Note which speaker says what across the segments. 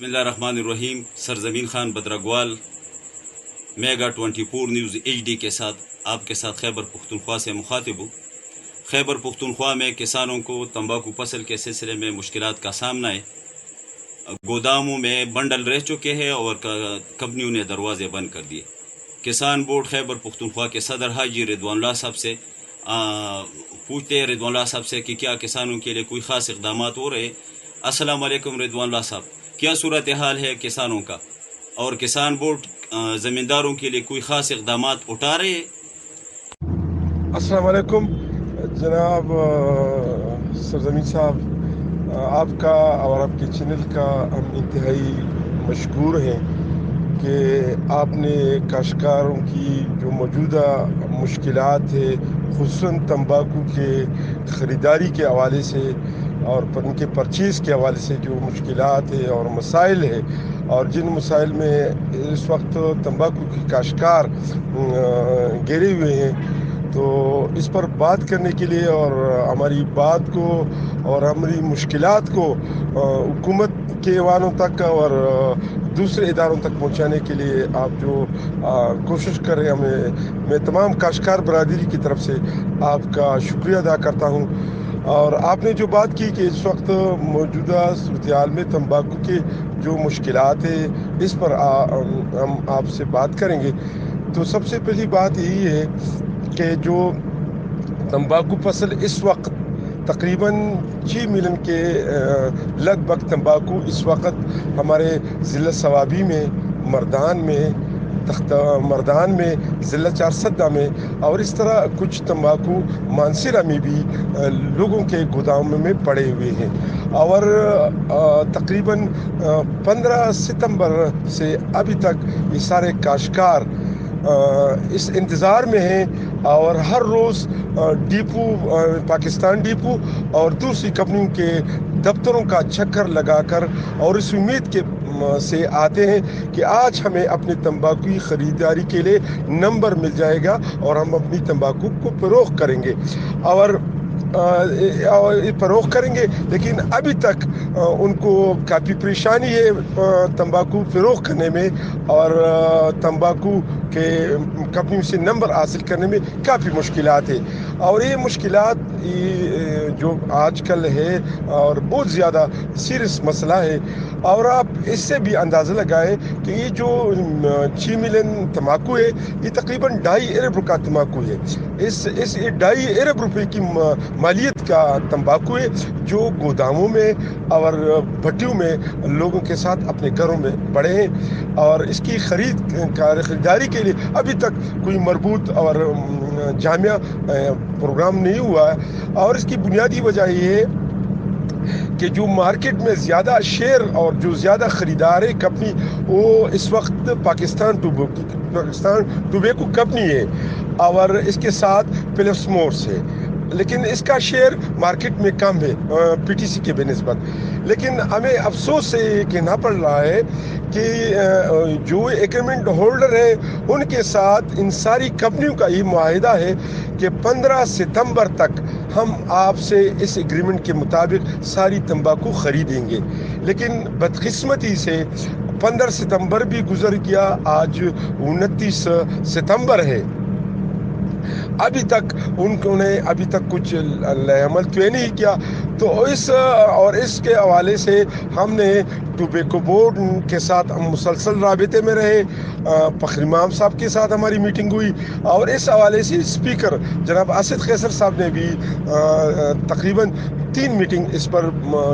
Speaker 1: بسم اللہ الرحمن الرحیم. سرزمین خان بدرگوال میگا 24 نیوز HD کے ساتھ آپ کے ساتھ خیبر پختونخوا سے مخاطب ہوں. خیبر پختونخوا میں کسانوں کو تمباکو فصل کے سلسلے میں مشکلات کا سامنا ہے. گوداموں میں بنڈل رہ چکے ہیں اور کمپنیوں نے دروازے بند کر دیے. کسان بورڈ خیبر پختونخوا کے صدر حاجی رضوان اللہ صاحب سے پوچھتے ہیں رضوان اللہ صاحب سے کہ کیا کسانوں کے لیے کوئی خاص اقدامات ہو رہے. السلام علیکم رضوان اللہ صاحب, کیا صورتحال ہے کسانوں کا, اور کسان بورڈ زمینداروں کے لیے کوئی خاص اقدامات اٹھا رہے ہیں؟
Speaker 2: السلام علیکم جناب سرزمین صاحب, آپ کا اور آپ کے چینل کا ہم انتہائی مشکور ہیں کہ آپ نے کاشتکاروں کی جو موجودہ مشکلات ہے خصوصاً تمباکو کے خریداری کے حوالے سے اور ان کے پرچیز کے حوالے سے جو مشکلات ہے اور مسائل ہے, اور جن مسائل میں اس وقت تمباکو کے کاشتکار گھرے ہوئے ہیں, تو اس پر بات کرنے کے لیے اور ہماری بات کو اور ہماری مشکلات کو حکومت کے ایوانوں تک اور دوسرے اداروں تک پہنچانے کے لیے آپ جو کوشش کر رہے ہیں, میں تمام کاشتکار برادری کی طرف سے آپ کا شکریہ ادا کرتا ہوں. اور آپ نے جو بات کی کہ اس وقت موجودہ صورتحال میں تمباکو کے جو مشکلات ہیں اس پر ہم آپ سے بات کریں گے. تو سب سے پہلی بات یہی ہے کہ جو تمباکو فصل اس وقت تقریباً 6 ملین کے لگ بھگ تمباکو اس وقت ہمارے ضلع صوابی میں, مردان میں, ضلع چارسدہ میں, اور اس طرح کچھ تمباکو مانسیرہ میں بھی لوگوں کے گوداموں میں پڑے ہوئے ہیں. اور تقریباً 15 ستمبر سے ابھی تک یہ سارے کاشتکار اس انتظار میں ہیں اور ہر روز ڈیپو, پاکستان ڈیپو اور دوسری کمپنیوں کے دفتروں کا چکر لگا کر اور اس امید کے سے آتے ہیں کہ آج ہمیں اپنے تمباکو کی خریداری کے لیے نمبر مل جائے گا اور ہم اپنی تمباکو کو فروخت کریں گے اور فروخت کریں گے. لیکن ابھی تک ان کو کافی پریشانی ہے تمباکو فروخت کرنے میں, اور تمباکو کے کمپنیوں سے نمبر حاصل کرنے میں کافی مشکلات ہے. اور یہ مشکلات جو آج کل ہے اور بہت زیادہ سیریس مسئلہ ہے. اور آپ اس سے بھی اندازہ لگائیں کہ یہ جو 6 ملین تمباکو ہے یہ تقریباً 2.5 ارب کا تمباکو ہے. اس 2.5 ارب روپے کی مالیت کا تمباکو ہے جو گوداموں میں اور بھٹیوں میں لوگوں کے ساتھ اپنے گھروں میں پڑے ہیں, اور اس کی خریداری کے لیے ابھی تک کوئی مربوط اور جامع پروگرام نہیں ہوا ہے. اور اس کی بنیادی وجہ یہ ہے کہ جو مارکیٹ میں زیادہ شیئر اور جو زیادہ خریدار ہے کمپنی وہ اس وقت پاکستان ٹوبیکو کمپنی ہے اور اس کے ساتھ پلس مورس ہے, لیکن اس کا شیئر مارکیٹ میں کم ہے PTC کے بنسبت. لیکن ہمیں افسوس سے یہ کہنا پڑ رہا ہے کہ جو ایگریمنٹ ہولڈر ہے ان کے ساتھ ان ساری کمپنیوں کا یہ معاہدہ ہے کہ 15 ستمبر تک ہم آپ سے اس ایگریمنٹ کے مطابق ساری تمباکو خریدیں گے. لیکن بدقسمتی سے 15 ستمبر بھی گزر گیا, آج 29 ستمبر ہے, ابھی تک انہوں نے ابھی تک کچھ عمل کیوں نہیں کیا. تو اس کے حوالے سے ہم نے ٹوبیکو بورڈ کے ساتھ ہم مسلسل رابطے میں رہے. فخر امام صاحب کے ساتھ ہماری میٹنگ ہوئی اور اس حوالے سے اسپیکر جناب اسد قیصر صاحب نے بھی تقریباً 3 میٹنگ اس پر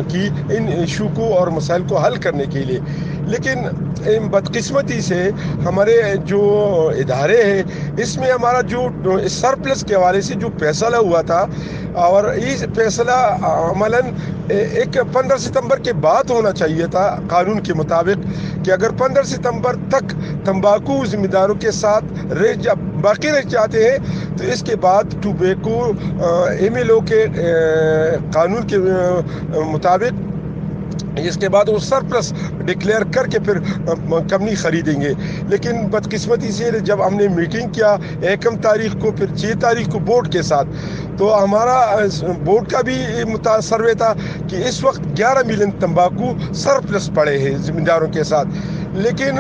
Speaker 2: کی ان ایشو کو اور مسائل کو حل کرنے کے لیے. لیکن بدقسمتی سے ہمارے جو ادارے ہیں اس میں ہمارا جو سرپلس کے حوالے سے جو فیصلہ ہوا تھا, اور یہ فیصلہ عملاً 15 ستمبر کے بعد ہونا چاہیے تھا قانون کے مطابق, کہ اگر 15 ستمبر تک تمباکو ذمہ داروں کے ساتھ باقی رہ جاتے ہیں تو اس کے بعد ٹوبیکو MLO کے قانون کے مطابق اس کے بعد وہ سرپلس ڈکلیئر کر کے پھر کمپنی خریدیں گے. لیکن بدقسمتی سے جب ہم نے میٹنگ کیا 1 تاریخ کو, پھر 6 تاریخ کو بورڈ کے ساتھ, تو ہمارا بورڈ کا بھی سروے تھا کہ اس وقت 11 ملین تمباکو سرپلس پڑے ہیں زمینداروں کے ساتھ، لیکن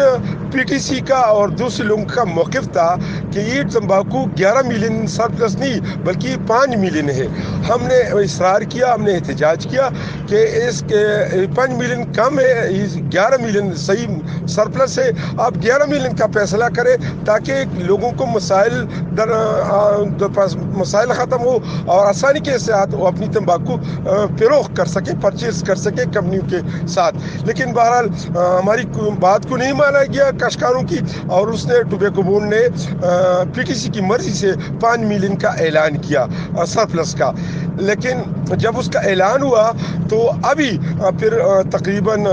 Speaker 2: پی ٹی سی کا اور دوسرے لوگوں کا موقف تھا کہ یہ تمباکو 11 ملین سرپلس نہیں بلکہ 5 ملین ہے۔ ہم نے اصرار کیا، ہم نے احتجاج کیا کہ اس کے 5 ملین کم ہے، 11 ملین صحیح سرپلس ہے، آپ 11 ملین کا فیصلہ کریں تاکہ لوگوں کو مسائل ختم ہو اور آسانی کے ساتھ وہ اپنی تمباکو فروخت کر سکے، پرچیز کر سکے کمپنیوں کے ساتھ۔ لیکن بہرحال ہماری بات کو نہیں مانا گیا کاشتکاروں کی، اور اس نے ٹوبیکو بورڈ نے پی ٹی سی کی مرضی سے 5 ملین کا اعلان کیا سرپلس کا۔ لیکن جب اس کا اعلان ہوا تو ابھی پھر تقریباً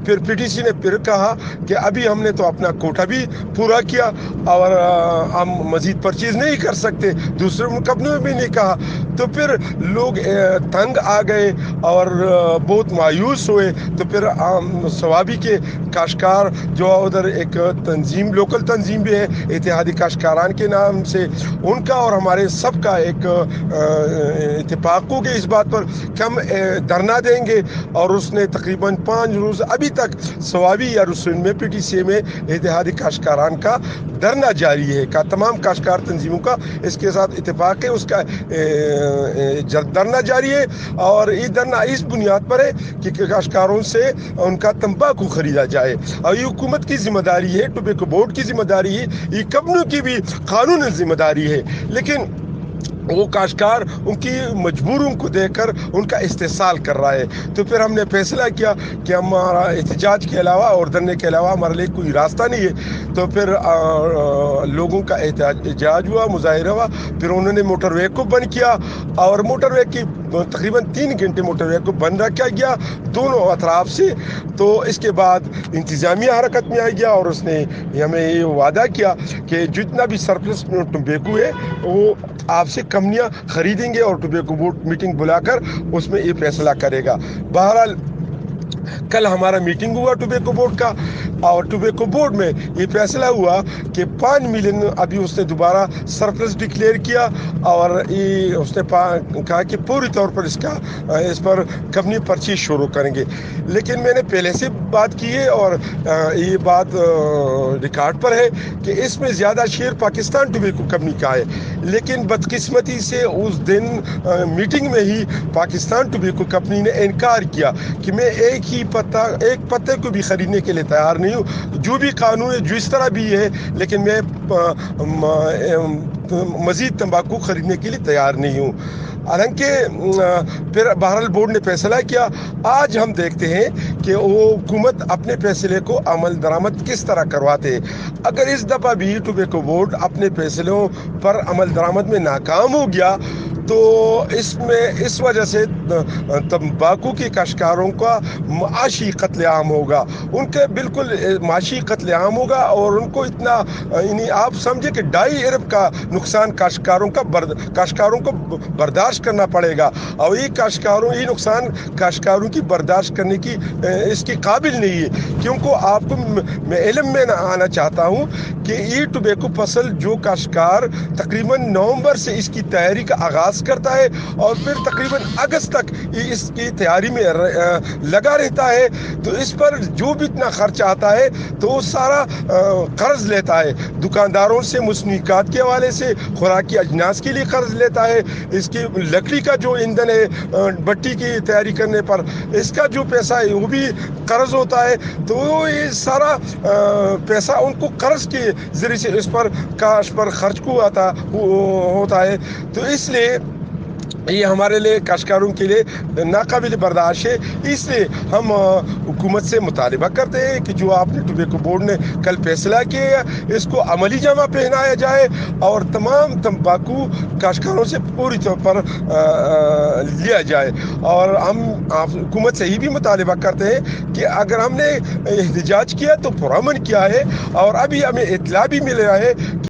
Speaker 2: پھر پی ٹی سی نے پھر کہا کہ ابھی ہم نے تو اپنا کوٹا بھی پورا کیا اور ہم مزید پرچیز نہیں کر سکتے، دوسرے کمپنیوں میں بھی نہیں کہا۔ تو پھر لوگ تنگ آ گئے اور بہت مایوس ہوئے۔ تو پھر ثوابی کے کاشتکار جو ادھر ایک تنظیم، لوکل تنظیم بھی ہے اتحادی کاشتکاران کے نام سے، ان کا اور ہمارے سب کا ایک اتفاق ہو گیا اس بات پر کہ ہم دھرنا دیں گے، اور اس نے تقریباً 5 روز ابھی تک ثوابی یا رسول میں پی ٹی سی میں اتحادی کاشتکاران کا دھرنا جاری ہے، کا تمام کاشتکار تنظیموں کا اس کے ساتھ اتفاق ہے، اس کا دھرنا جاری ہے، اور یہ دھرنا اس بنیاد پر ہے کہ کاشتکاروں سے ان کا تمباکو خریدا جائے، اور یہ حکومت کی ذمہ داری ہے، ٹوبیکو بورڈ کی ذمہ داری ہے، یہ کمپنیوں کی بھی قانونی ذمہ داری ہے۔ لیکن وہ کاشتکار ان کی مجبوروں کو دیکھ کر ان کا استحصال کر رہا ہے۔ تو پھر ہم نے فیصلہ کیا کہ ہمارا احتجاج کے علاوہ اور دھرنے کے علاوہ ہمارے لیے کوئی راستہ نہیں ہے۔ تو پھر لوگوں کا احتجاج ہوا، مظاہرہ ہوا، پھر انہوں نے موٹر وے کو بند کیا، اور موٹر وے کی تقریباً 3 گھنٹے موٹر وے کو بند رکھا گیا دونوں اطراف سے۔ تو اس کے بعد انتظامیہ حرکت میں آ گیا، اور اس نے ہمیں یہ وعدہ کیا کہ جتنا بھی سرپلس ٹوبیکو ہے وہ آپ سے کمپنیاں خریدیں گے، اور ٹوبیکو بورڈ میٹنگ بلا کر اس میں یہ فیصلہ کرے گا۔ بہرحال کل ہمارا میٹنگ ہوا ٹوبیکو بورڈ کا، اور ٹوبیکو بورڈ میں یہ فیصلہ ہوا کہ 5 ملین ابھی اس نے دوبارہ سرپلس ڈکلیئر کیا، اور یہ اس نے کہا کہ پوری طور پر اس پر کمپنی پرچیز شروع کریں گے۔ لیکن میں نے پہلے سے بات کی ہے، اور یہ بات ریکارڈ پر ہے کہ اس میں زیادہ شیئر پاکستان ٹوبیکو کمپنی کا ہے، لیکن بدقسمتی سے اس دن میٹنگ میں ہی پاکستان ٹوبیکو کمپنی نے انکار کیا کہ میں ایک پتے کو بھی خریدنے کے لیے تیار نہیں ہوں، جو بھی قانون ہے، جو اس طرح بھی ہے، لیکن میں مزید تمباکو خریدنے کے لیے تیار نہیں ہوں۔ حالانکہ پھر بہرحال بورڈ نے فیصلہ کیا۔ آج ہم دیکھتے ہیں کہ وہ حکومت اپنے فیصلے کو عمل درآمد کس طرح کرواتے ہیں۔ اگر اس دفعہ بھی ٹوبیکو بورڈ اپنے فیصلوں پر عمل درآمد میں ناکام ہو گیا تو اس وجہ سے تمباکو کے کاشتکاروں کا معاشی قتل عام ہوگا، ان کے بالکل معاشی قتل عام ہوگا، اور ان کو اتنا یعنی آپ سمجھے کہ 2.5 ارب کا نقصان کاشتکاروں کو برداشت کرنا پڑے گا، اور یہ نقصان کاشتکاروں کی برداشت کرنے کی اس کے قابل نہیں ہے۔ کیونکہ آپ کو میں علم میں آنا چاہتا ہوں کہ یہ ٹوبیکو فصل جو کاشتکار تقریباً نومبر سے اس کی تیاری کا آغاز کرتا ہے، اور پھر تقریباً اگست تک یہ اس کی تیاری میں لگا رہتا ہے، تو اس پر جو بھی اتنا خرچ آتا ہے تو وہ سارا قرض لیتا ہے، دکانداروں سے مصنوعات کے حوالے سے، خوراکی اجناس کے لیے قرض لیتا ہے، اس کی لکڑی کا جو ایندھن ہے بٹی کی تیاری کرنے پر اس کا جو پیسہ ہے وہ بھی قرض ہوتا ہے۔ تو یہ سارا پیسہ ان کو قرض کے ذریعے سے اس پر کاش پر خرچ کو ہوتا ہے۔ تو اس لیے یہ ہمارے لیے کاشتکاروں کے لیے ناقابل برداشت ہے۔ اس لیے ہم حکومت سے مطالبہ کرتے ہیں کہ جو آپ نے ٹوبیکو بورڈ نے کل فیصلہ کیا اس کو عملی جامہ پہنایا جائے، اور تمام تمباکو کاشتکاروں سے پوری طور پر لیا جائے۔ اور ہم حکومت سے ہی بھی مطالبہ کرتے ہیں کہ اگر ہم نے احتجاج کیا تو پرامن کیا ہے، اور ابھی ہمیں اطلاع بھی مل رہا ہے